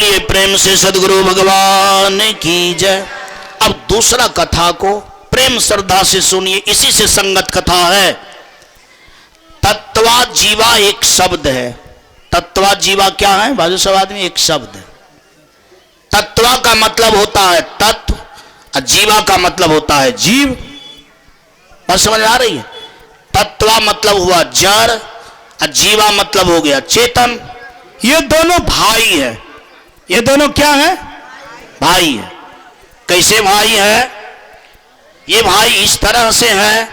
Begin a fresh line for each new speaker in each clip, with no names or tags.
बोलिए प्रेम से सद्गुरु भगवान की जय। अब दूसरा कथा को प्रेम श्रद्धा से सुनिए, इसी से संगत कथा है। तत्वा जीवा एक शब्द है। तत्वा जीवा क्या है बाजू सवाद में? एक शब्द है। तत्वा का मतलब होता है तत्व और जीवा का मतलब होता है जीव। बस समझ आ रही है? तत्वा मतलब हुआ जड़ और जीवा मतलब हो गया चेतन। ये दोनों भाई है। ये दोनों क्या है? भाई है। कैसे भाई है? ये भाई इस तरह से है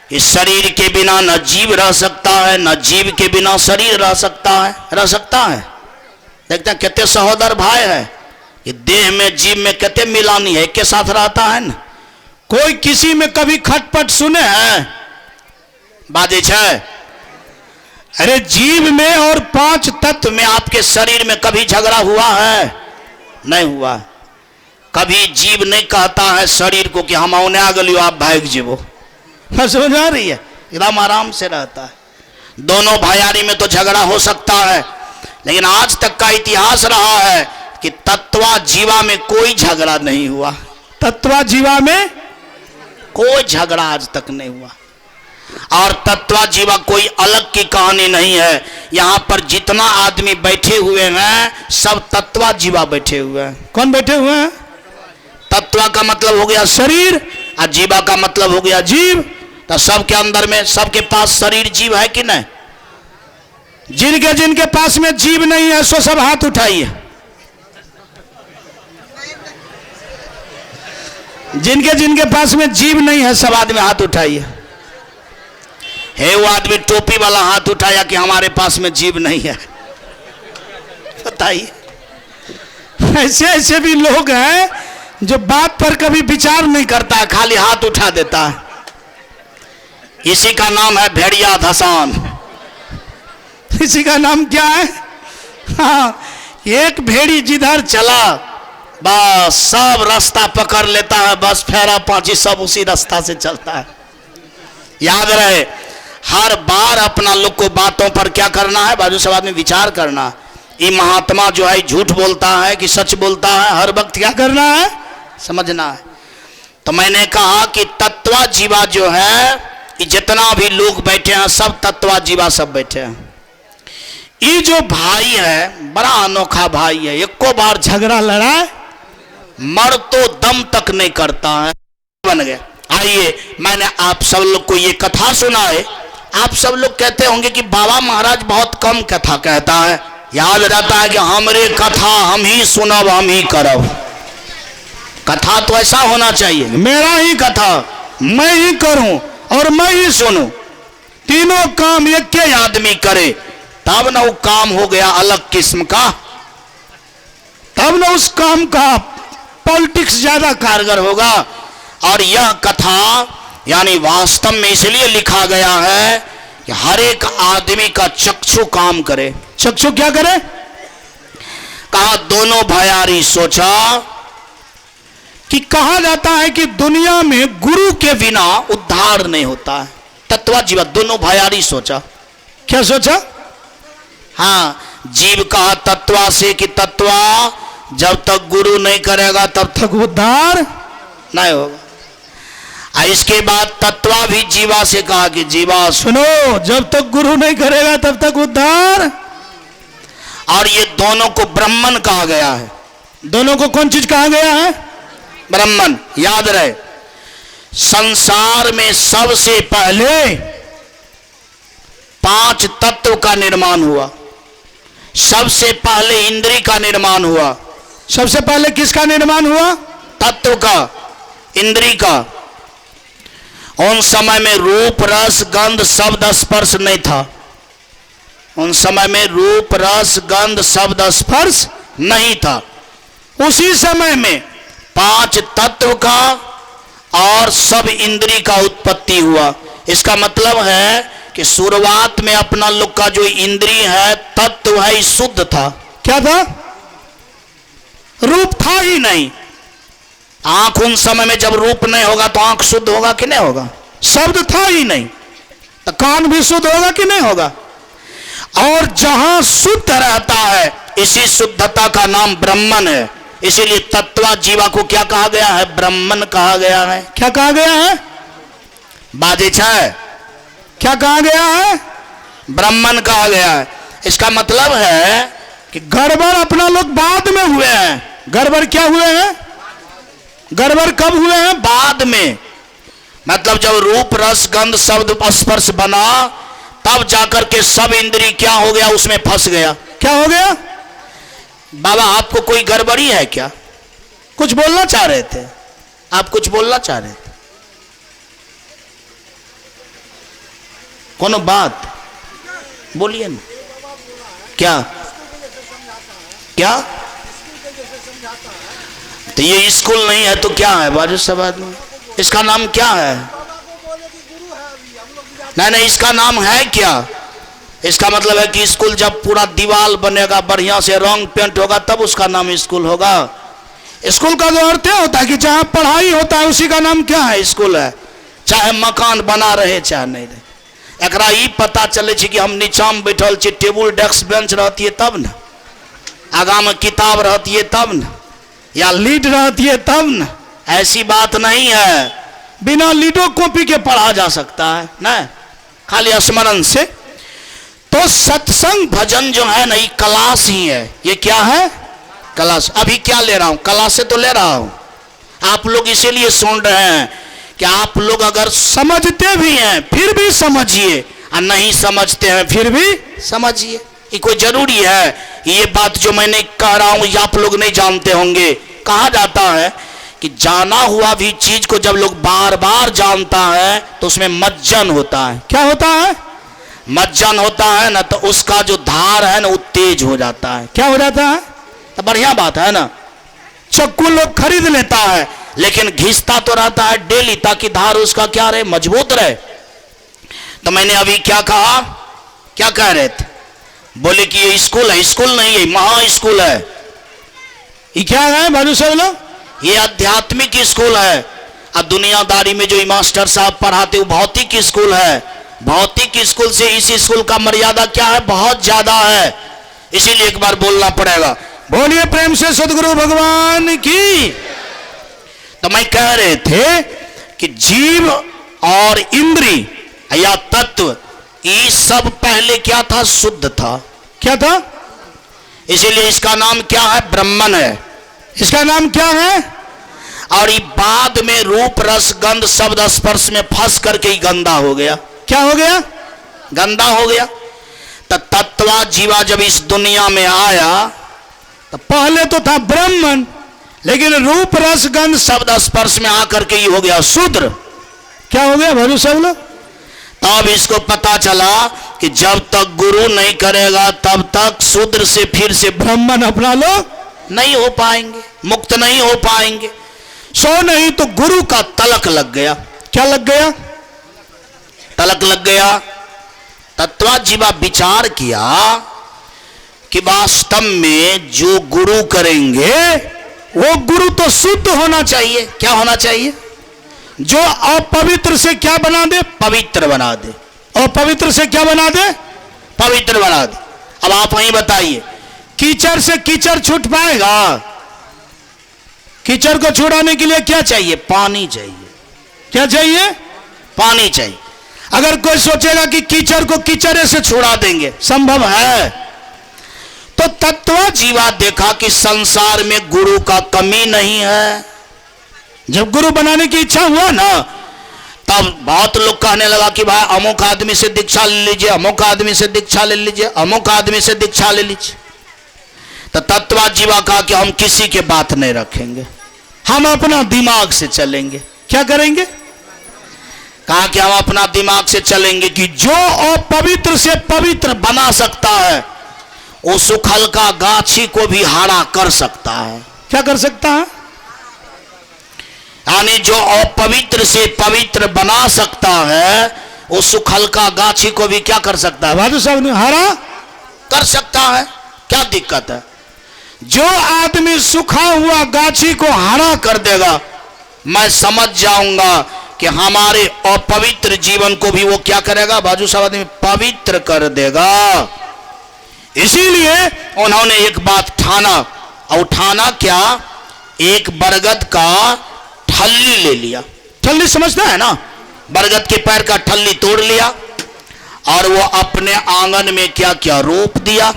कि शरीर के बिना न जीव रह सकता है, न जीव के बिना शरीर रह सकता है। रह सकता है? देखते हैं कितने सहोदर भाई है। ये देह में जीव में कितने मिलानी है, के साथ रहता है ना। कोई किसी में कभी खटपट सुने हैं? बाजे छे। अरे जीव में और 5 तत्व में आपके शरीर में कभी झगड़ा हुआ है? नहीं हुआ। कभी जीव नहीं कहता है शरीर को कि हम औने आ गलियो आप भाग जीवो। समझ आ रही है? एकदम आराम से रहता है। दोनों भाइयारी में तो झगड़ा हो सकता है, लेकिन आज तक का इतिहास रहा है कि तत्वा जीवा में कोई झगड़ा नहीं हुआ। तत्वा जीवा में कोई झगड़ा आज तक नहीं हुआ। और तत्वा जीवा कोई अलग की कहानी नहीं है। यहां पर जितना आदमी बैठे हुए हैं सब तत्वा जीवा बैठे हुए हैं। कौन बैठे हुए हैं? तत्वा का मतलब हो गया शरीर और जीवा का मतलब हो गया जीव। तो सबके अंदर में, सबके पास शरीर जीव है कि नहीं? जिनके जिनके पास में जीव नहीं है सो सब हाथ उठाइए। जिनके जिनके पास में जीव नहीं है सब आदमी हाथ उठाइए। है वो आदमी टोपी वाला हाथ उठाया कि हमारे पास में जीव नहीं है। बताइए। ऐसे ऐसे भी लोग हैं जो बात पर कभी विचार नहीं करता है, खाली हाथ उठा देता है। इसी का नाम है भेड़िया धसान। इसी का नाम क्या है? हाँ, एक भेड़ी जिधर चला बस सब रास्ता पकड़ लेता है। बस फेरा पांची सब उसी रास्ता से चलता है। याद रहे, हर बार अपना लोग को बातों पर क्या करना है? बाजू सवाल में विचार करना। ये महात्मा जो है झूठ बोलता है कि सच बोलता है, हर वक्त क्या करना है? समझना है। तो मैंने कहा कि तत्वा जीवा जो है, ये जितना भी लोग बैठे हैं सब तत्वा जीवा सब बैठे हैं। ये जो भाई है बड़ा अनोखा भाई है। एको बार झगड़ा लड़ाए मर तो दम तक नहीं करता है। बन गया। आइए, मैंने आप सब लोग को ये कथा सुनाए। आप सब लोग कहते होंगे कि बाबा महाराज बहुत कम कथा कहता है। याद रहता है कि हमरे कथा हम ही सुनब हम ही करब। कथा तो ऐसा होना चाहिए, मेरा ही कथा मैं ही करूं और मैं ही सुनूं। तीनों काम एक के आदमी करे तब ना वो काम हो गया अलग किस्म का। तब ना उस काम का पॉलिटिक्स ज्यादा कारगर होगा। और यह कथा यानी वास्तव में इसलिए लिखा गया है कि हर एक आदमी का चक्षु काम करे। चक्षु क्या करे? कहा दोनों भैयारी सोचा कि कहा जाता है कि दुनिया में गुरु के बिना उद्धार नहीं होता है। तत्वा जीवा दोनों भैयारी सोचा। क्या सोचा? हाँ, जीव कहा तत्वा से कि तत्वा जब तक गुरु नहीं करेगा तब तक उद्धार नहीं होगा। इसके बाद तत्वा भी जीवा से कहा कि जीवा सुनो, जब तक गुरु नहीं करेगा तब तक उद्धार। और ये दोनों को ब्राह्मण कहा गया है। दोनों को कौन चीज कहा गया है? ब्राह्मण। याद रहे, संसार में सबसे पहले 5 तत्व का निर्माण हुआ। सबसे पहले इंद्री का निर्माण हुआ। सबसे पहले किसका निर्माण हुआ? तत्व का, इंद्री का। उन समय में रूप रस गंध शब्द स्पर्श नहीं था। उन समय में रूप रस गंध शब्द स्पर्श नहीं था। उसी समय में 5 तत्व का और सब इंद्री का उत्पत्ति हुआ। इसका मतलब है कि शुरुआत में अपना लोग का जो इंद्री है तत्व है शुद्ध था। क्या था? रूप था ही नहीं। आंख उन समय में जब रूप नहीं होगा तो आंख शुद्ध होगा कि नहीं होगा? शब्द था ही नहीं तो कान भी शुद्ध होगा कि नहीं होगा? और जहां शुद्ध रहता है इसी शुद्धता का नाम ब्राह्मण है। इसीलिए तत्वा जीवा को क्या कहा गया है? ब्राह्मण कहा गया है। क्या कहा गया है? बाजे है, क्या कहा गया है? ब्राह्मण कहा गया है। इसका मतलब है कि गड़बड़ अपना लोग बाद में हुए हैं। गड़बड़ क्या हुए हैं? गड़बड़ कब हुए हैं? बाद में। मतलब जब रूप रस गंध शब्द स्पर्श बना तब जाकर के सब इंद्री क्या हो गया? उसमें फंस गया। क्या हो गया? बाबा आपको कोई गड़बड़ी है क्या? कुछ बोलना चाह रहे थे आप? कुछ बोलना चाह रहे थे? कोनो बात बोलिए ना। क्या क्या? तो ये स्कूल नहीं है तो क्या है बाजू सब आदमी? इसका नाम क्या है? नहीं नहीं, इसका नाम है क्या? इसका मतलब है कि स्कूल जब पूरा दीवार बनेगा, बढ़िया से रंग पेंट होगा, तब उसका नाम स्कूल होगा। स्कूल का जो अर्थ होता है कि जहां पढ़ाई होता है उसी का नाम क्या है? स्कूल है। चाहे मकान बना रहे चाहे नहीं रहे। एकरा ई पता चले कि हम नीचा में बैठल छी, टेबुल डेस्क बेंच रहती है तब न, आगा में किताब रहती है तब न, या लीड रहती है तब न। ऐसी बात नहीं है। बिना लीडो कॉपी के पढ़ा जा सकता है ना, खाली स्मरण से। तो सत्संग भजन जो है ना, ये क्लास ही है। ये क्या है? क्लास। अभी क्या ले रहा हूं? क्लास से तो ले रहा हूं। आप लोग इसीलिए सुन रहे हैं कि आप लोग अगर समझते भी हैं फिर भी समझिए, और नहीं समझते हैं फिर भी समझिए। ये कोई जरूरी है? ये बात जो मैंने कह रहा हूं ये आप लोग नहीं जानते होंगे। कहा जाता है कि जाना हुआ भी चीज को जब लोग बार बार जानता है तो उसमें मज्जन होता है। क्या होता है? मज्जन होता है ना, तो उसका जो धार है ना वो तेज हो जाता है। क्या हो जाता है? तो बढ़िया बात है ना। चक्कू लोग खरीद लेता है लेकिन घिसता तो रहता है डेली, ताकि धार उसका क्या रहे? मजबूत रहे। तो मैंने अभी क्या कहा? क्या कह रहे थे? बोले कि ये स्कूल है। स्कूल नहीं है, महा स्कूल है। ये क्या है बालू सब लोग? ये आध्यात्मिक स्कूल है। और दुनियादारी में जो मास्टर साहब पढ़ाते वो भौतिक स्कूल है। भौतिक स्कूल से इस स्कूल का मर्यादा क्या है? बहुत ज्यादा है। इसीलिए एक बार बोलना पड़ेगा। बोलिए प्रेम से सदगुरु भगवान की। तो मैं कह रहे थे कि जीव और इंद्री या तत्व ये सब पहले क्या था? शुद्ध था। क्या था? इसीलिए इसका नाम क्या है? ब्राह्मण है। इसका नाम क्या है? और ये बाद में रूप रस गंध शब्द स्पर्श में फंस करके ही गंदा हो गया। क्या हो गया? गंदा हो गया। तो तत्वा जीवा जब इस दुनिया में आया तो पहले तो था ब्राह्मण, लेकिन रूप रस गंध शब्द स्पर्श में आकर के ही हो गया शूद्र। क्या हो गया भालू सब लोग? तब इसको पता चला कि जब तक गुरु नहीं करेगा तब तक शूद्र से फिर से ब्राह्मण अपना लोग नहीं हो पाएंगे, मुक्त नहीं हो पाएंगे। सो नहीं तो गुरु का तलक लग गया। क्या लग गया? तलक लग गया। तत्वा जीवा विचार किया कि वास्तव में जो गुरु करेंगे वो गुरु तो शुद्ध होना चाहिए। क्या होना चाहिए? जो अपवित्र से क्या बना दे? पवित्र बना दे। और पवित्र से क्या बना दे? पवित्र बना दे। अब आप वहीं बताइए, कीचड़ से कीचड़ छूट पाएगा? कीचड़ को छुड़ाने के लिए क्या चाहिए? पानी चाहिए। क्या चाहिए? पानी चाहिए। अगर कोई सोचेगा कि कीचड़ को कीचड़ से छुड़ा देंगे, संभव है? तो तत्व जीवा देखा कि संसार में गुरु का कमी नहीं है। जब गुरु बनाने की इच्छा हुआ ना, तब बहुत लोग कहने लगा कि भाई अमुक आदमी से दीक्षा ले लीजिए, अमुक आदमी से दीक्षा ले लीजिए, अमुक आदमी से दीक्षा ले लीजिए। तो तत्वा जीवा कहा कि हम किसी के बात नहीं रखेंगे, हम अपना दिमाग से चलेंगे। क्या करेंगे? कहा कि हम अपना दिमाग से चलेंगे कि जो अपवित्र से पवित्र बना सकता है वो सुखल का गाछी को भी हरा कर सकता है। क्या कर सकता है? यानी जो अपवित्र से पवित्र बना सकता है वो सुखल का गाछी को भी क्या कर सकता है? बाजू साहब, हरा कर सकता है। क्या दिक्कत है? जो आदमी सूखा हुआ गाछी को हरा कर देगा, मैं समझ जाऊंगा कि हमारे अपवित्र जीवन को भी वो क्या करेगा? बाजू साहब, आदमी पवित्र कर देगा। इसीलिए उन्होंने एक बात ठाना, और ठाना क्या, एक बरगद का ठल्ली ले लिया। ठल्ली समझता है ना, बरगद के पैर का ठल्ली तोड़ लिया और वो अपने आंगन में क्या क्या रोप दिया।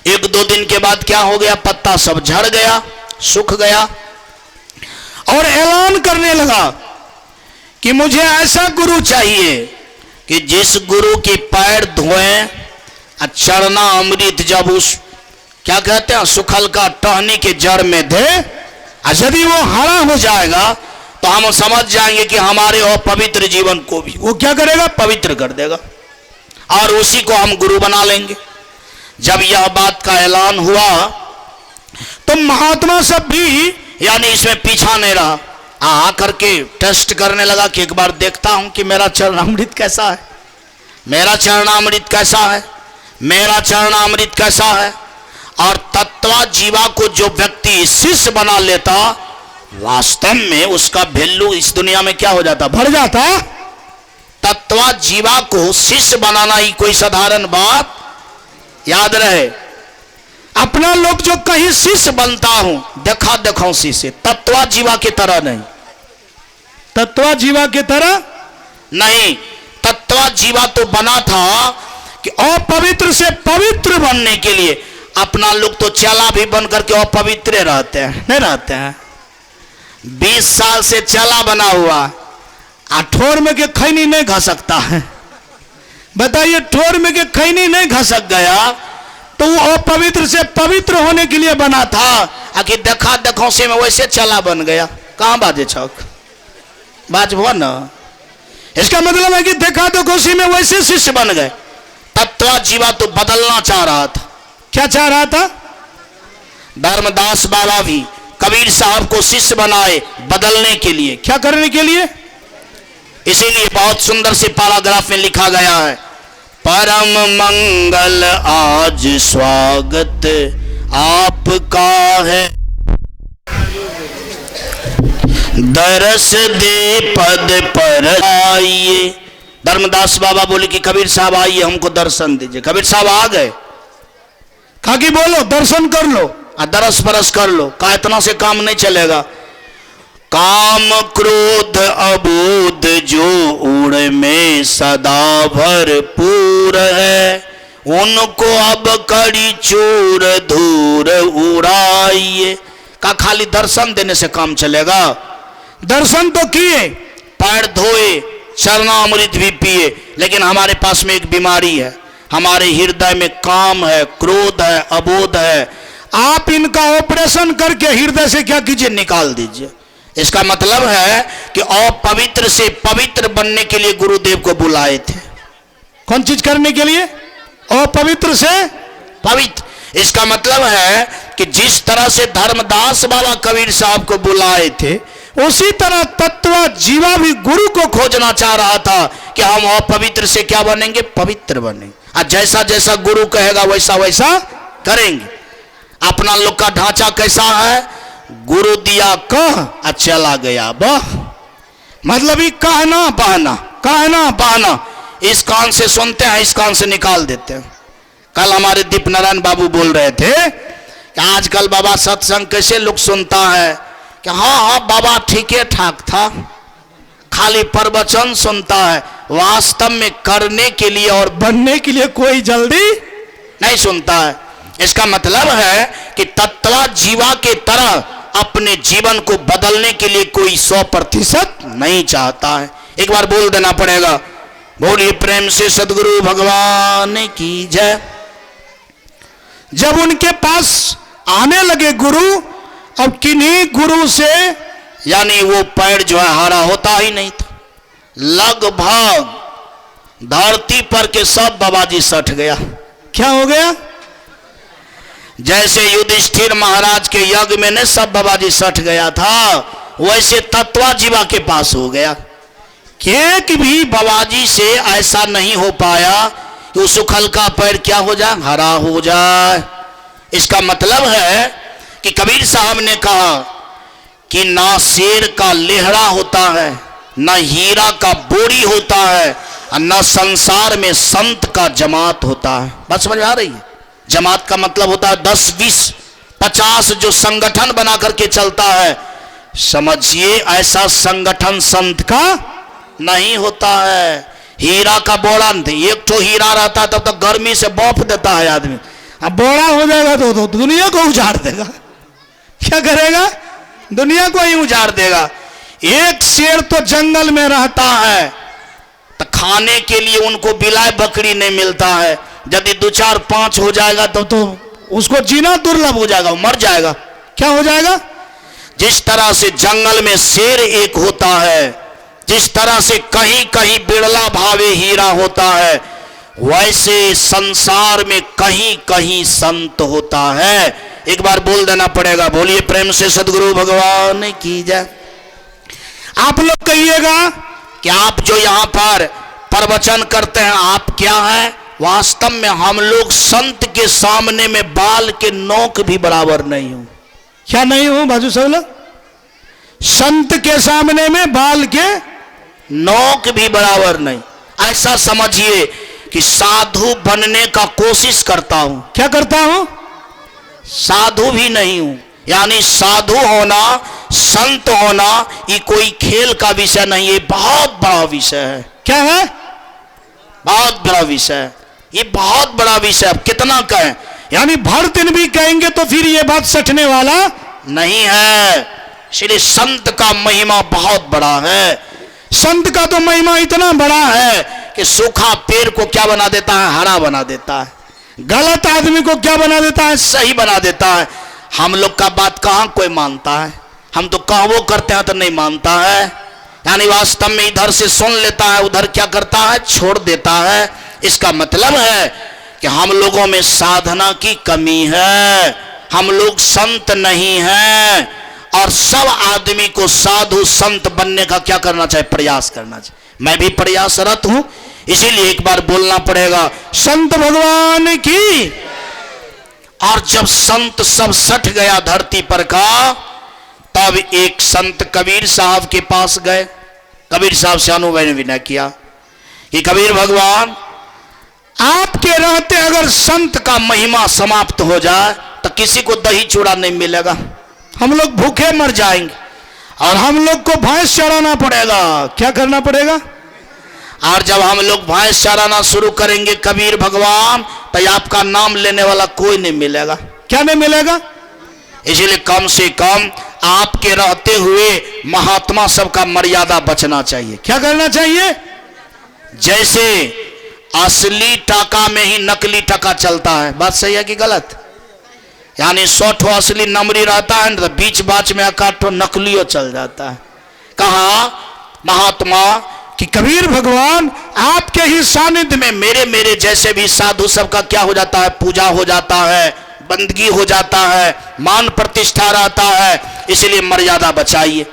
एक दो दिन के बाद क्या हो गया, पत्ता सब झड़ गया, सूख गया, और ऐलान करने लगा कि मुझे ऐसा गुरु चाहिए कि जिस गुरु के पैर धोएं, चरना अमृत जब उस क्या कहते हैं सुखल का टहनी के जड़ में दे, यदि वो हरा हो जाएगा तो हम समझ जाएंगे कि हमारे अपवित्र जीवन को भी वो क्या करेगा, पवित्र कर देगा, और उसी को हम गुरु बना लेंगे। जब यह बात का ऐलान हुआ तो महात्मा सब भी यानी इसमें पीछा नहीं रहा, आ करके टेस्ट करने लगा कि एक बार देखता हूं कि मेरा चरणामृत कैसा है, मेरा चरणामृत कैसा है, मेरा चरणामृत कैसा है। और तत्वा जीवा को जो व्यक्ति शिष्य बना लेता, वास्तव में उसका वैल्यू इस दुनिया में क्या हो जाता, बढ़ जाता। तत्वा जीवा को शिष्य बनाना ही कोई साधारण बात याद रहे। अपना लोग जो कहीं शिष्य बनता हूं, देखा देखो शिष्य, तत्वा जीवा की तरह नहीं, तत्वा जीवा की तरह नहीं। तत्वा जीवा तो बना था कि अपवित्र से पवित्र बनने के लिए। अपना लोग तो चला भी बन करके अपवित्र रहते हैं, नहीं रहते हैं। 20 साल से चला बना हुआ, ठोर में के खैनी नहीं घसकता है। बताइए, ठोर में के खैनी नहीं घसक गया तो वो अपवित्र से पवित्र होने के लिए बना था, आखिर देखा देखो से में वैसे चला बन गया। कहां बाजे छक बाजबो ना, इसका मतलब है कि देखा देखो से में वैसे शिष्य बन गए। तत्वा जीवा तो बदलना चाह रहा था। क्या चाह रहा था? धर्मदास बाबा भी कबीर साहब को शिष्य बनाए बदलने के लिए। क्या करने के लिए? इसीलिए बहुत सुंदर से पैराग्राफ में लिखा गया है, परम मंगल आज स्वागत आपका है, दरस दे पद पर आइए। धर्मदास बाबा बोले कि कबीर साहब आइए हमको दर्शन दीजिए। कबीर साहब आ गए, कहा कि बोलो दर्शन कर लो, दरस परस कर लो। कहा इतना से काम नहीं चलेगा, काम क्रोध अबोध जो उड़ में सदा भरपूर है, उनको अब कड़ी चूर धूर उड़ाइए। का खाली दर्शन देने से काम चलेगा? दर्शन तो किए, पैर धोए, चरणामृत भी पिए, लेकिन हमारे पास में एक बीमारी है, हमारे हृदय में काम है, क्रोध है, अबोध है। आप इनका ऑपरेशन करके हृदय से क्या कीजिए, निकाल दीजिए। इसका मतलब है कि अपवित्र से पवित्र बनने के लिए गुरुदेव को बुलाए थे। कौन चीज करने के लिए? अपवित्र से पवित्र। इसका मतलब है कि जिस तरह से धर्मदास बाबा कबीर साहब को बुलाए थे, उसी तरह तत्वा जीवा भी गुरु को खोजना चाह रहा था कि हम अपवित्र से क्या बनेंगे, पवित्र बनेंगे। और जैसा जैसा गुरु कहेगा वैसा वैसा करेंगे। अपना लोग का ढांचा कैसा है? गुरु दिया कह चला गया बह, मतलब ही कहना बहना, कहना बहना। इस कान से सुनते हैं, इस कान से निकाल देते हैं। कल हमारे दीप नारायण बाबू बोल रहे थे कि आजकल बाबा सत्संग कैसे लोग सुनता है कि हाँ हाँ बाबा ठीके ठाक था, खाली प्रवचन सुनता है, वास्तव में करने के लिए और बनने के लिए कोई जल्दी नहीं सुनता है। इसका मतलब है कि तत्वा जीवा के तरह अपने जीवन को बदलने के लिए कोई 100% नहीं चाहता है। एक बार बोल देना पड़ेगा, बोलिए प्रेम से सदगुरु भगवान की जय। जब उनके पास आने लगे गुरु, अब किन्हीं गुरु से यानी वो पैर जो है हरा होता ही नहीं था। लगभग धरती पर के सब बाबाजी सट गया। क्या हो गया? जैसे युधिष्ठिर महाराज के यज्ञ में ने सब बाबाजी सट गया था, वैसे तत्वा जीवा के पास हो गया। एक भी बाबाजी से ऐसा नहीं हो पाया कि उस सुखल का पैर क्या हो जाए, हरा हो जाए। इसका मतलब है कि कबीर साहब ने कहा कि ना शेर का लेहड़ा होता है, ना हीरा का बोरी होता है, और ना संसार में संत का जमात होता है। बात समझ आ रही है? जमात का मतलब होता है 10, 20, 50 जो संगठन बना करके चलता है। समझिए ऐसा संगठन संत का नहीं होता है। हीरा का बोरा, एक तो हीरा रहता है तब तक गर्मी से बौफ देता है आदमी, अब बोरा हो जाएगा तो दुनिया को उजाड़ देगा। क्या करेगा? दुनिया को ही उजाड़ देगा। एक शेर तो जंगल में रहता है तो खाने के लिए उनको बिलाय बकरी नहीं मिलता है। यदि 2, 4, 5 हो जाएगा तो उसको जीना दुर्लभ हो जाएगा, मर जाएगा। क्या हो जाएगा? जिस तरह से जंगल में शेर एक होता है, जिस तरह से कहीं कहीं बिरला भावे हीरा होता है, वैसे संसार में कहीं कहीं संत होता है। एक बार बोल देना पड़ेगा, बोलिए प्रेम से सदगुरु भगवान की जय। आप लोग कहिएगा कि आप जो यहाँ पर प्रवचन करते हैं आप क्या हैं? वास्तव में हम लोग संत के सामने में बाल के नोक भी बराबर नहीं हूं। क्या नहीं हूं बाजू सब लोग? संत के सामने में बाल के नोक भी बराबर नहीं। ऐसा समझिए कि साधु बनने का कोशिश करता हूं। क्या करता हूं? साधु भी नहीं हूं। यानी साधु होना, संत होना ये कोई खेल का विषय नहीं है, बहुत बड़ा विषय है। क्या है? बहुत बड़ा विषय है। ये बहुत बड़ा विषय। अब कितना कहें? यानी भर दिन भी कहेंगे तो फिर ये बात सटने वाला नहीं है। इसलिए संत का महिमा बहुत बड़ा है। संत का तो महिमा इतना बड़ा है कि सूखा पेड़ को क्या बना देता है? हरा बना देता है। गलत आदमी को क्या बना देता है? सही बना देता है। हम लोग का बात कहां कोई मानता है? हम तो कहवो करते हैं तो नहीं मानता है। यानी वास्तव में इधर से सुन लेता है, उधर क्या करता है? छोड़ देता है। इसका मतलब है कि हम लोगों में साधना की कमी है, हम लोग संत नहीं हैं। और सब आदमी को साधु संत बनने का क्या करना चाहिए? प्रयास करना चाहिए। मैं भी प्रयासरत हूं, इसीलिए एक बार बोलना पड़ेगा संत भगवान की। और जब संत सब सट गया धरती पर का, तब एक संत कबीर साहब के पास गए। कबीर साहब से अनुभव विनय किया कि कबीर भगवान, आपके रहते अगर संत का महिमा समाप्त हो जाए तो किसी को दही चूड़ा नहीं मिलेगा, हम लोग भूखे मर जाएंगे और हम लोग को भैंस चराना पड़ेगा। क्या करना पड़ेगा? और जब हम लोग भैंस चराना शुरू करेंगे कबीर भगवान, तो आपका नाम लेने वाला कोई नहीं मिलेगा। क्या नहीं मिलेगा? इसलिए कम से कम आपके रहते हुए महात्मा सबका मर्यादा बचना चाहिए। क्या करना चाहिए? जैसे असली टाका में ही नकली टाका चलता है। बात सही है कि गलत? यानी 100 ठो असली नंबरी रहता है तो बीच बाच में 1 ठो नकलियो चल जाता है। कहा महात्मा कि कबीर भगवान आपके ही सानिध्य में मेरे जैसे भी साधु सबका क्या हो जाता है? पूजा हो जाता है, बंदगी हो जाता है, मान प्रतिष्ठा रहता है, इसलिए मर्यादा बचाइए।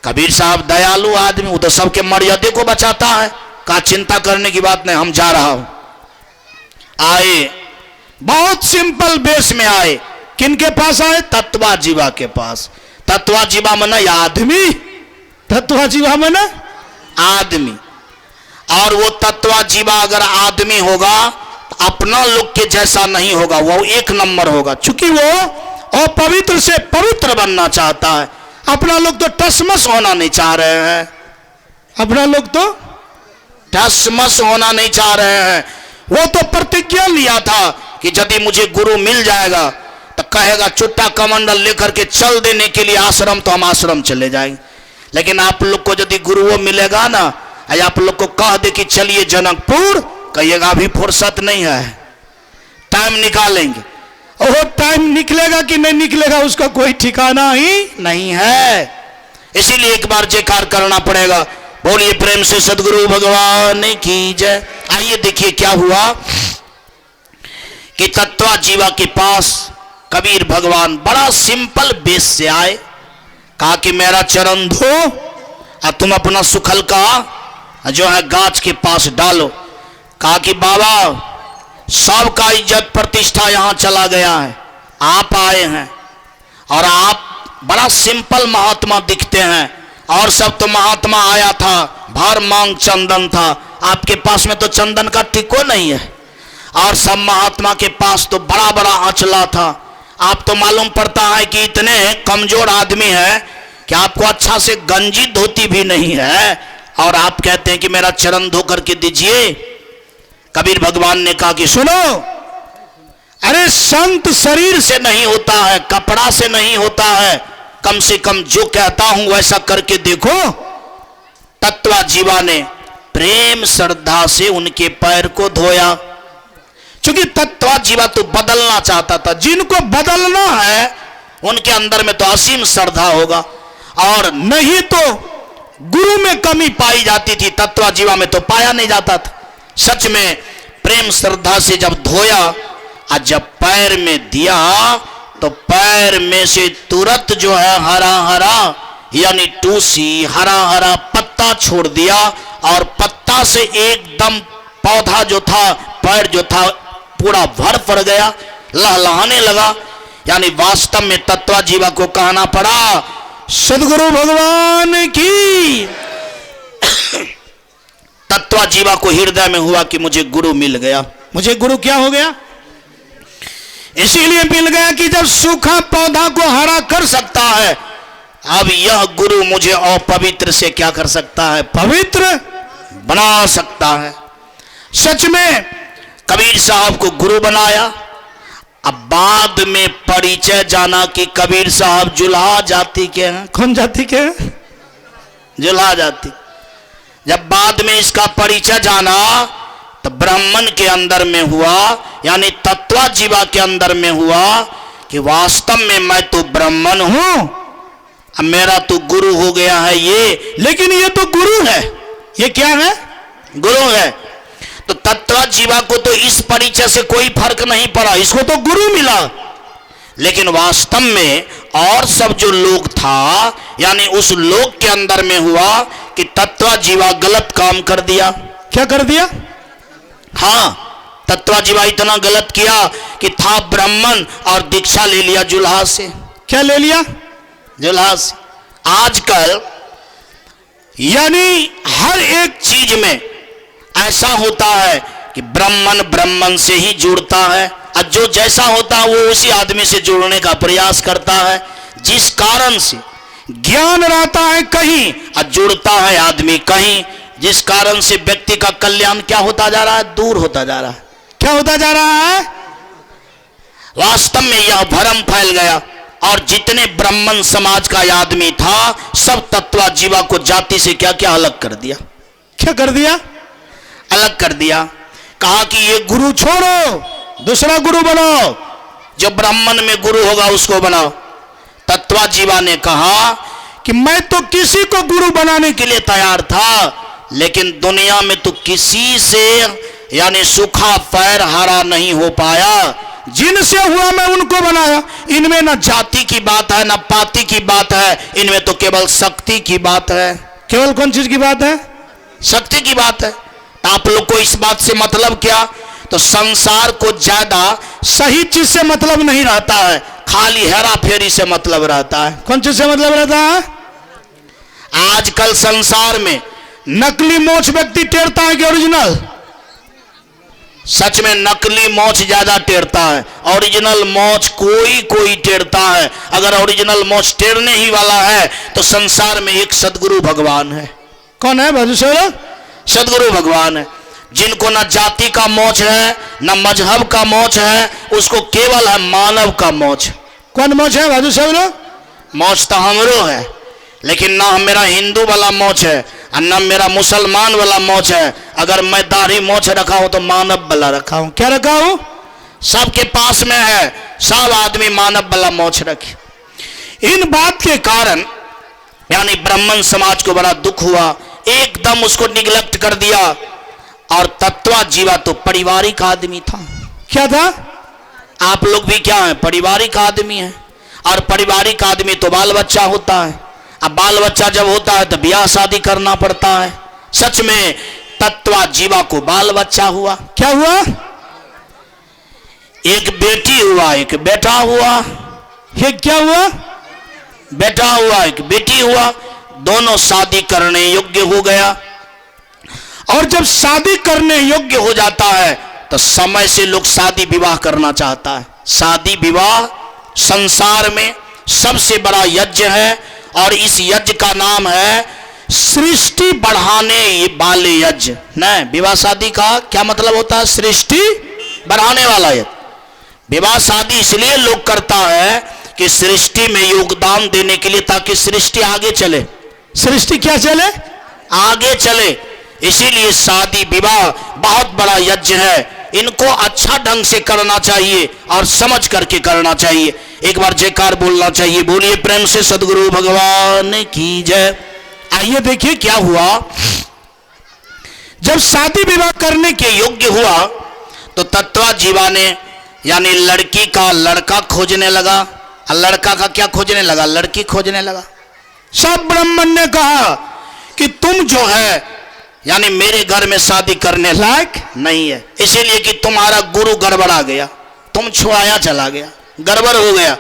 कबीर साहब दयालु आदमी, वो तो सबके मर्यादे को बचाता है। का चिंता करने की बात नहीं, हम जा रहा हूं। आए, बहुत सिंपल बेस में आए। किनके पास आए? तत्वा जीवा के पास। तत्वा जीवा मना आदमी, तत्वा जीवा मना आदमी। और वो तत्वा जीवा अगर आदमी होगा तो अपना लोग के जैसा नहीं होगा, वो 1 नंबर होगा। चूंकि वो अपवित्र से पवित्र बनना चाहता है। अपना लोग तो टसमस होना नहीं चाह रहे हैं, अपना लोग तो टसमस होना नहीं चाह रहे हैं। वो तो प्रतिज्ञा लिया था कि यदि मुझे गुरु मिल जाएगा तो कहेगा चुट्टा कमंडल लेकर के चल देने के लिए आश्रम, तो हम आश्रम चले जाएंगे। लेकिन आप लोग को यदि गुरु मिलेगा ना, आप लोग को कह दे कि चलिए जनकपुर, कहिएगा अभी फुर्सत नहीं है, टाइम निकालेंगे। और टाइम निकलेगा कि नहीं निकलेगा उसका कोई ठिकाना ही नहीं है। इसीलिए एक बार जयकार करना पड़ेगा। बोलिए प्रेम से सदगुरु भगवान की जय। आइए देखिए क्या हुआ कि तत्वा जीवा के पास कबीर भगवान बड़ा सिंपल बेस से आए। कहा कि मेरा चरण धो और तुम अपना सुखल का जो है गाछ के पास डालो। कहा कि बाबा सबका इज्जत प्रतिष्ठा यहां चला गया है, आप आए हैं और आप बड़ा सिंपल महात्मा दिखते हैं, और सब तो महात्मा आया था भर मांग चंदन था, आपके पास में तो चंदन का टिको नहीं है। और सब महात्मा के पास तो बड़ा बड़ा आंचला था। आप तो मालूम पड़ता है कि इतने कमजोर आदमी है कि आपको अच्छा से गंजी धोती भी नहीं है, और आप कहते हैं कि मेरा चरण धो करके दीजिए। कबीर भगवान ने कहा कि सुनो, अरे संत शरीर से नहीं होता है, कपड़ा से नहीं होता है, कम से कम जो कहता हूं वैसा करके देखो। तत्वा जीवा ने प्रेम श्रद्धा से उनके पैर को धोया। क्योंकि तत्वा जीवा तो बदलना चाहता था, जिनको बदलना है उनके अंदर में तो असीम श्रद्धा होगा, और नहीं तो गुरु में कमी पाई जाती थी, तत्वा जीवा में तो पाया नहीं जाता था। सच में प्रेम श्रद्धा से जब धोया और जब पैर में दिया तो पैर में से तुरंत जो है हरा हरा यानी टूसी हरा हरा पत्ता छोड़ दिया, और पत्ता से एकदम पौधा जो था, पैर जो था, पूरा भर पड़ गया, लहलहाने लगा। यानी वास्तव में तत्वा जीवा को कहना पड़ा सदगुरु भगवान की। तत्वा जीवा को हृदय में हुआ कि मुझे गुरु मिल गया। मुझे गुरु क्या हो गया? इसीलिए मिल गया कि जब सूखा पौधा को हरा कर सकता है, अब यह गुरु मुझे अपवित्र से क्या कर सकता है? पवित्र बना सकता है। सच में कबीर साहब को गुरु बनाया। अब बाद में परिचय जाना कि कबीर साहब जुल्हा जाति के हैं। कौन जाति के हैं? जुल्हा जाति। जब बाद में इसका परिचय जाना तो ब्राह्मण के अंदर में हुआ, यानी तत्वा जीवा के अंदर में हुआ कि वास्तव में मैं तो ब्राह्मण हूं, अब मेरा तो गुरु हो गया है ये, लेकिन ये तो गुरु है। ये क्या है? गुरु है। तो तत्वा जीवा को तो इस परिचय से कोई फर्क नहीं पड़ा, इसको तो गुरु मिला। लेकिन वास्तव में और सब जो लोग था, यानी उस लोग के अंदर में हुआ कि तत्वा जीवा गलत काम कर दिया। क्या कर दिया? हाँ, तत्वा जीवा इतना गलत किया कि था ब्राह्मण और दीक्षा ले लिया जुल्हा से। क्या ले लिया? जुल्हा से। आजकल यानी हर एक चीज में ऐसा होता है कि ब्राह्मण ब्राह्मण से ही जुड़ता है, और जो जैसा होता है वो उसी आदमी से जुड़ने का प्रयास करता है, जिस कारण से ज्ञान रहता है कहीं और जुड़ता है आदमी कहीं, जिस कारण से व्यक्ति का कल्याण क्या होता जा रहा है? दूर होता जा रहा है। क्या होता जा रहा है? वास्तव में यह भ्रम फैल गया, और जितने ब्राह्मण समाज का आदमी था सब तत्वा जीवा को जाति से क्या क्या अलग कर दिया। क्या कर दिया? अलग कर दिया। कहा कि ये गुरु छोड़ो, दूसरा गुरु बनाओ, जो ब्राह्मण में गुरु होगा उसको बनाओ। तत्वा जीवा ने कहा कि मैं तो किसी को गुरु बनाने के लिए तैयार था, लेकिन दुनिया में तो किसी से यानी सूखा पैर हरा नहीं हो पाया। जिनसे हुआ मैं उनको बनाया। इनमें न जाति की बात है, न पाति की बात है, इनमें तो केवल शक्ति की बात है। केवल कौन चीज की बात है? शक्ति की बात है। आप लोग को इस बात से मतलब क्या? तो संसार को ज्यादा सही चीज से मतलब नहीं रहता है, खाली हेरा फेरी से मतलब रहता है। कौन चीज से मतलब रहता है? आजकल संसार में नकली मोछ व्यक्ति टेरता है कि ओरिजिनल? सच में नकली मोछ ज्यादा टेरता है, ओरिजिनल मोछ कोई कोई टेरता है। अगर ओरिजिनल मोछ टेरने ही वाला है तो संसार में एक सदगुरु भगवान है। कौन है बाजू से? सदगुरु भगवान है। जिनको न जाति का मोछ है न मजहब का मोछ है, उसको केवल है मानव का मोछ। कौन मोछ है बाजू से? मोछ तो हमरो है, लेकिन ना मेरा हिंदू वाला मोछ है और न मेरा मुसलमान वाला मोछ है। अगर मैं दाढ़ी मोछ रखा हूं तो मानव वाला रखा हूं। क्या रखा हूं? सबके पास में है, सब आदमी मानव वाला मोछ रखे। इन बात के कारण यानी ब्राह्मण समाज को बड़ा दुख हुआ, एकदम उसको निगलेक्ट कर दिया। और तत्वा जीवा तो पारिवारिक आदमी था। क्या था? आप लोग भी क्या है? पारिवारिक आदमी है। और पारिवारिक आदमी तो बाल बच्चा होता है। अब बाल बच्चा जब होता है तो ब्याह शादी करना पड़ता है। सच में तत्वा जीवा को बाल बच्चा हुआ। क्या हुआ? एक बेटी हुआ, एक बेटा हुआ। ये क्या हुआ? बेटा हुआ, एक बेटी हुआ। दोनों शादी करने योग्य हो गया। और जब शादी करने योग्य हो जाता है तो समय से लोग शादी विवाह करना चाहता है। शादी विवाह संसार में सबसे बड़ा यज्ञ है और इस यज्ञ का नाम है सृष्टि बढ़ाने वाले यज्ञ। नहीं, विवाह शादी का क्या मतलब होता है? सृष्टि बढ़ाने वाला यज्ञ। विवाह शादी इसलिए लोग करता है कि सृष्टि में योगदान देने के लिए, ताकि सृष्टि आगे चले। सृष्टि क्या चले? आगे चले। इसीलिए शादी विवाह बहुत बड़ा यज्ञ है। इनको अच्छा ढंग से करना चाहिए और समझ करके करना चाहिए। एक बार जयकार बोलना चाहिए। बोलिए प्रेम से सदगुरु भगवान की जय। आइए देखिए क्या हुआ। जब शादी विवाह करने के योग्य हुआ तो तत्वा जीवा ने यानी लड़की का लड़का खोजने लगा, और लड़का का क्या खोजने लगा? लड़की खोजने लगा। सब ब्राह्मण ने कहा कि तुम जो है यानी मेरे घर में शादी करने लायक नहीं है, इसीलिए कि तुम्हारा गुरु गड़बड़ा गया, तुम छुआया चला गया, गड़बड़ हो गया।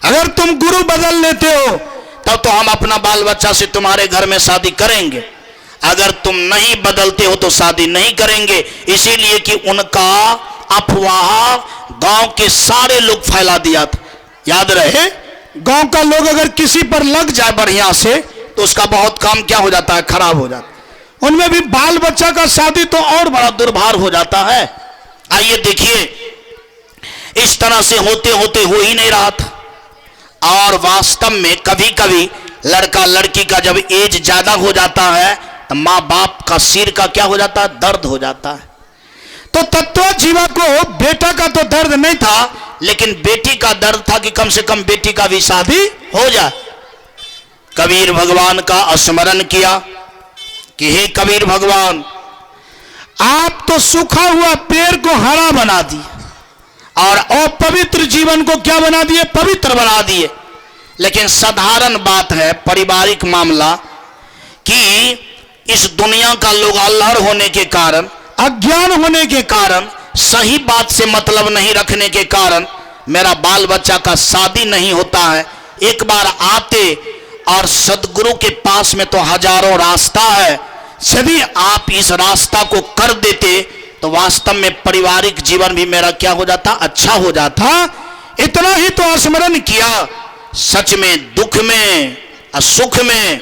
अगर तुम गुरु बदल लेते हो तब तो हम अपना बाल बच्चा से तुम्हारे घर में शादी करेंगे, अगर तुम नहीं बदलते हो तो शादी नहीं करेंगे। इसीलिए कि उनका अफवाह गांव के सारे लोग फैला दिया था। याद रहे, गांव का लोग अगर किसी पर लग जाए बढ़िया से तो उसका बहुत काम क्या हो जाता है? खराब हो जाता है। उनमें भी बाल बच्चा का शादी तो और बड़ा दुर्भार हो जाता है। आइए देखिए, इस तरह से होते होते हो ही नहीं रहा था। और वास्तव में कभी कभी लड़का लड़की का जब एज ज्यादा हो जाता है तो माँ बाप का सिर का क्या हो जाता है? दर्द हो जाता है। तो तत्व जीवा को बेटा का तो दर्द नहीं था, लेकिन बेटी का दर्द था कि कम से कम बेटी का भी शादी हो जाए। कबीर भगवान का स्मरण किया कि हे कबीर भगवान, आप तो सूखा हुआ पेड़ को हरा बना दिए और अपवित्र जीवन को क्या बना दिए? पवित्र बना दिए। लेकिन साधारण बात है, पारिवारिक मामला, कि इस दुनिया का लोग अल्हड़ होने के कारण, अज्ञान होने के कारण, सही बात से मतलब नहीं रखने के कारण मेरा बाल बच्चा का शादी नहीं होता है। एक बार आते और सदगुरु के पास में तो हजारों रास्ता है, यदि आप इस रास्ता को कर देते तो वास्तव में पारिवारिक जीवन भी मेरा क्या हो जाता? अच्छा हो जाता। इतना ही तो स्मरण किया। सच में दुख में और सुख में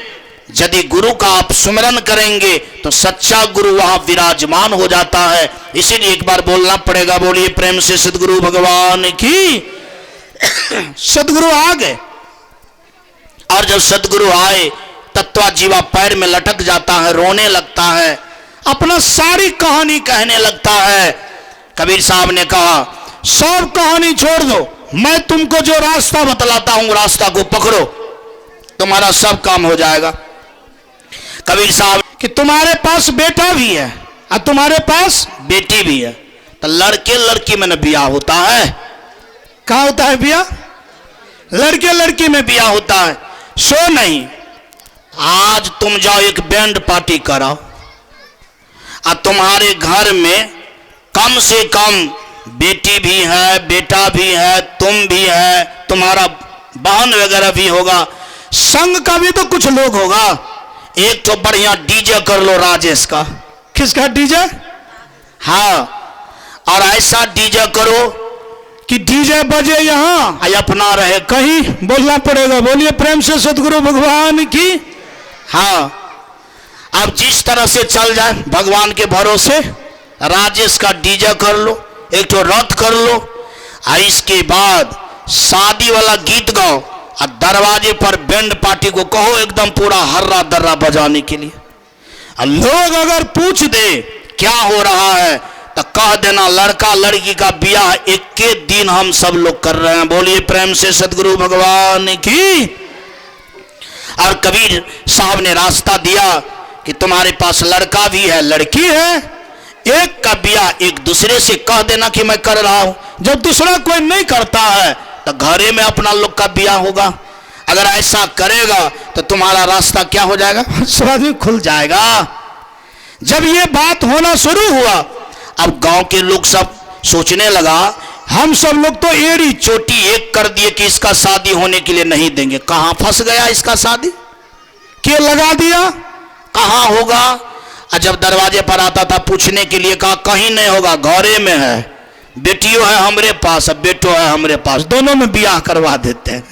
यदि गुरु का आप स्मरण करेंगे तो सच्चा गुरु वहां विराजमान हो जाता है। इसीलिए एक बार बोलना पड़ेगा। बोलिए प्रेम से सदगुरु भगवान की। सदगुरु आ गए, और जब सदगुरु आए तत्वा जीवा पैर में लटक जाता है, रोने लगता है, अपना सारी कहानी कहने लगता है। कबीर साहब ने कहा, सब कहानी छोड़ दो, मैं तुमको जो रास्ता बतलाता हूं रास्ता को पकड़ो, तुम्हारा सब काम हो जाएगा। कबीर साहब कि तुम्हारे पास बेटा भी है और तुम्हारे पास बेटी भी है, तो लड़के लड़की में न ब्याह होता है। कहाँ होता है ब्याह? लड़के लड़की में ब्याह होता है। सो नहीं, आज तुम जाओ एक बैंड पार्टी कराओ और तुम्हारे घर में कम से कम बेटी भी है, बेटा भी है, तुम भी है, तुम्हारा बहन वगैरह भी होगा, संग का भी तो कुछ लोग होगा। एक तो बढ़िया डीजे कर लो राजेश का। किसका डीजे? हाँ, और ऐसा डीजे करो कि डीजे बजे यहां अपना रहे कहीं। बोलना पड़ेगा। बोलिए प्रेम से सदगुरु भगवान की। हाँ, अब जिस तरह से चल जाए भगवान के भरोसे, राजेश का डीजे कर लो, एक तो रथ कर लो, और इसके बाद शादी वाला गीत गाओ और दरवाजे पर बैंड पार्टी को कहो एकदम पूरा हर्रा दर्रा बजाने के लिए। और लोग अगर पूछ दे क्या हो रहा है तो कह देना लड़का लड़की का ब्याह एक के दिन हम सब लोग कर रहे हैं। बोलिए प्रेम से सदगुरु भगवान की। और कबीर साहब ने रास्ता दिया कि तुम्हारे पास लड़का भी है, लड़की है, एक का ब्याह एक दूसरे से कह देना कि मैं कर रहा हूं। जब दूसरा कोई नहीं करता है तो घरे में अपना लोग का ब्याह होगा। अगर ऐसा करेगा तो तुम्हारा रास्ता क्या हो जाएगा? स्वामी खुल जाएगा। जब ये बात होना शुरू हुआ, अब गांव के लोग सब सोचने लगा, हम सब लोग तो एड़ी चोटी एक कर दिए कि इसका शादी होने के लिए नहीं देंगे। कहां फंस गया इसका शादी? के लगा दिया, कहां होगा? और जब दरवाजे पर आता था पूछने के लिए, कहा कहीं नहीं होगा, घरे में है, बेटियों है हमरे पास, अब बेटो है हमरे पास, दोनों में ब्याह करवा देते हैं।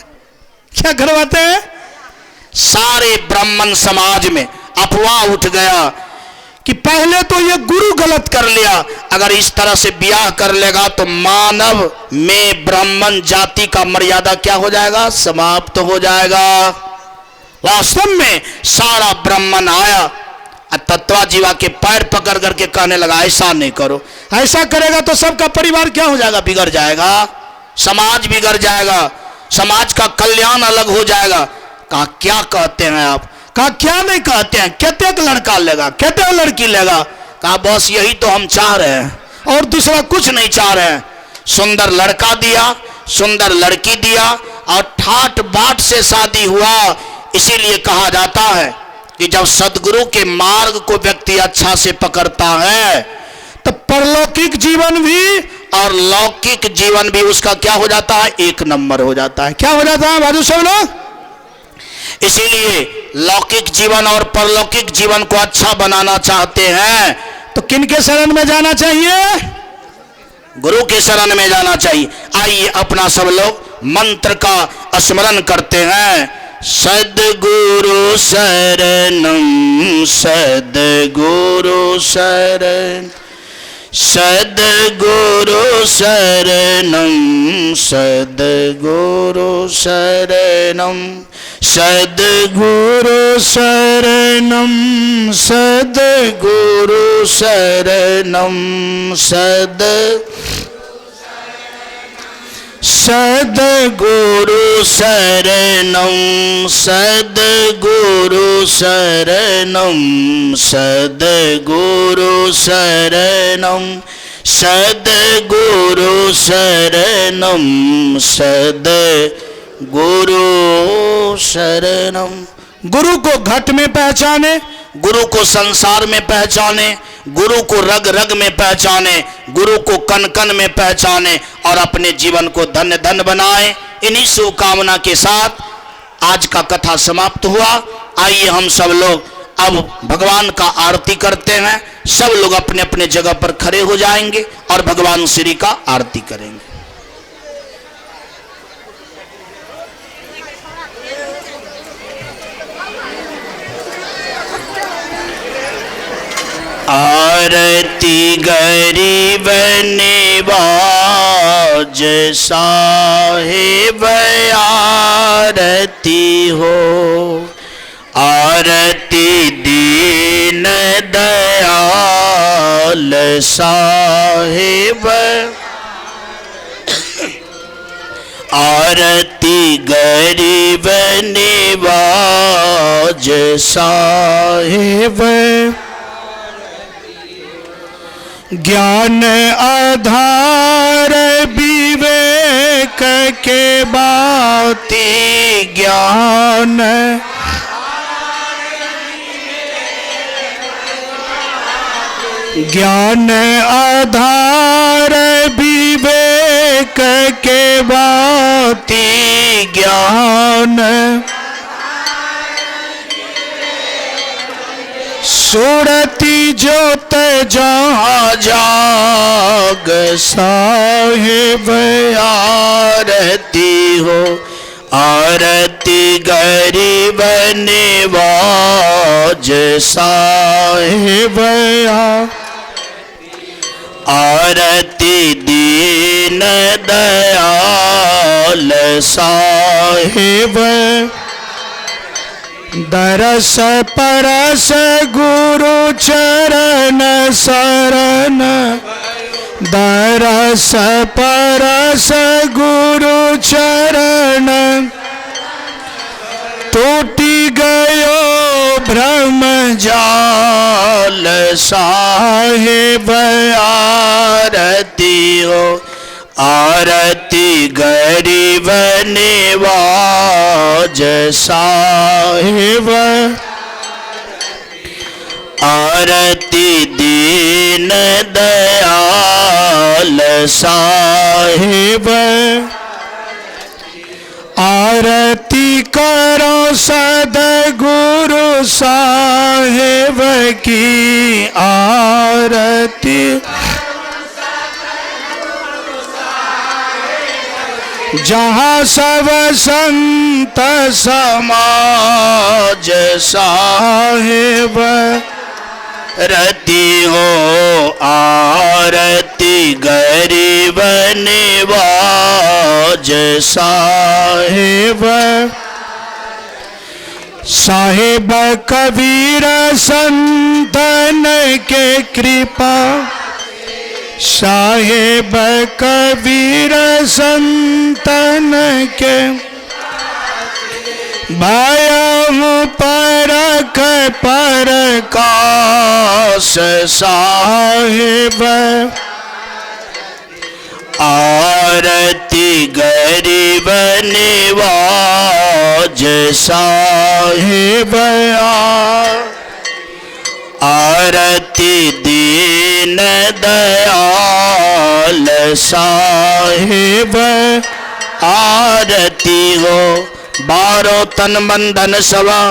क्या करवाते हैं? सारे ब्राह्मण समाज में अफवाह उठ गया कि पहले तो ये गुरु गलत कर लिया, अगर इस तरह से ब्याह कर लेगा तो मानव में ब्राह्मण जाति का मर्यादा क्या हो जाएगा? समाप्त हो जाएगा। वास्तव में सारा ब्राह्मण आया, तत्वा जीवा के पैर पकड़ करके कहने लगा ऐसा नहीं करो, ऐसा करेगा तो सबका परिवार क्या हो जाएगा? बिगड़ जाएगा, समाज बिगड़ जाएगा, समाज का कल्याण अलग हो जाएगा। कहा क्या कहते हैं आप? कहा क्या नहीं कहते हैं, कहते लड़का लेगा, कहते लड़की लेगा। कहा बस यही तो हम चाह रहे हैं और दूसरा कुछ नहीं चाह रहे हैं। सुंदर लड़का दिया, सुंदर लड़की दिया और ठाट बाट से शादी हुआ। इसीलिए कहा जाता है कि जब सदगुरु के मार्ग को व्यक्ति अच्छा से पकड़ता है तो परलौकिक जीवन भी और लौकिक जीवन भी उसका क्या हो जाता है? एक नंबर हो जाता है। क्या हो जाता है बाजू सब लोग? इसीलिए लौकिक जीवन और परलौकिक जीवन को अच्छा बनाना चाहते हैं तो किनके शरण में जाना चाहिए? गुरु के शरण में जाना चाहिए। आइए अपना सब लोग मंत्र का स्मरण करते हैं। सद्गुरु शरणम सद्गुरु शरण, सद्गुरु शरणम सद्गुरु शरणम, सद्गुरु शरणम सद्गुरु शरणम, सद्गुरु शरणम सद्गुरु शरणम, सद्गुरु शरणम सद्गुरु शरणम, सद्गुरु शरणम। गुरु को घट में पहचाने, गुरु को संसार में पहचाने, गुरु को रग रग में पहचाने, गुरु को कन कन में पहचाने और अपने जीवन को धन्य धन्य बनाए। इन्हीं शुभकामना के साथ आज का कथा समाप्त हुआ। आइए हम सब लोग अब भगवान का आरती करते हैं। सब लोग अपने अपने जगह पर खड़े हो जाएंगे और भगवान श्री का आरती करेंगे। आरती गरीब निवाज साहिब आरती हो, आरती दीन दयाल साहिब, आरती गरीब निवाज साहिब, ज्ञान आधार विवेक के बाती ज्ञान, ज्ञान आधार विवेक के बाती ज्ञान, सुरती ज्योत जहाँ जाग साहिब आरती हो, आरती गरीब निवाज साहिब, आरती दीन दयाल साहिब, दरस परस गुरु चरण शरण, दरस परस गुरु चरण, टूटी गयो भ्रम जाल साहिब आरती हो, आरती गरीब निवाज साहिब, आरती दीन दयाल साहिब, आरती करो सद्गुरु साहिब की। आरती, जहाँ सब संत समाज साहेब रति हो आरती, गरीब निवाज साहेब। साहेब कबीर संतन के कृपा, साहेब कबीर संतन के भयम परख परकाश साहेब। आरती गरीब निवाज साहेब, आरती दीन दयाल साहेब। आरती हो 12 तन बंधन सवा,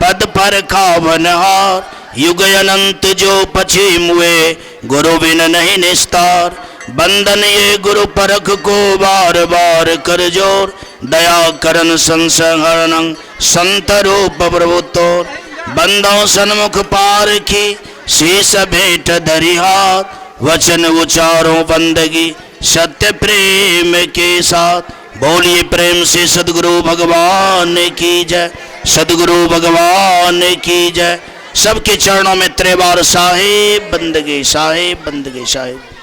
पद पर खावन हार। युग अनंत जो पछी मुए, गुरु बिन नहीं निस्तार। बंधन ये गुरु परख को बार बार कर जोर। दया करन संसहरणं संत रूप प्रभु तोर। बंदों सन्मुख पारखी, शीस भेंट धरि हाथ। वचन उचारो बंदगी, सत्य प्रेम के साथ। बोलिए प्रेम से सदगुरु भगवान की जय, सदगुरु भगवान की जय। सबके चरणों में त्रिवार साहेब बंदगी, साहेब बंदगी, साहेब।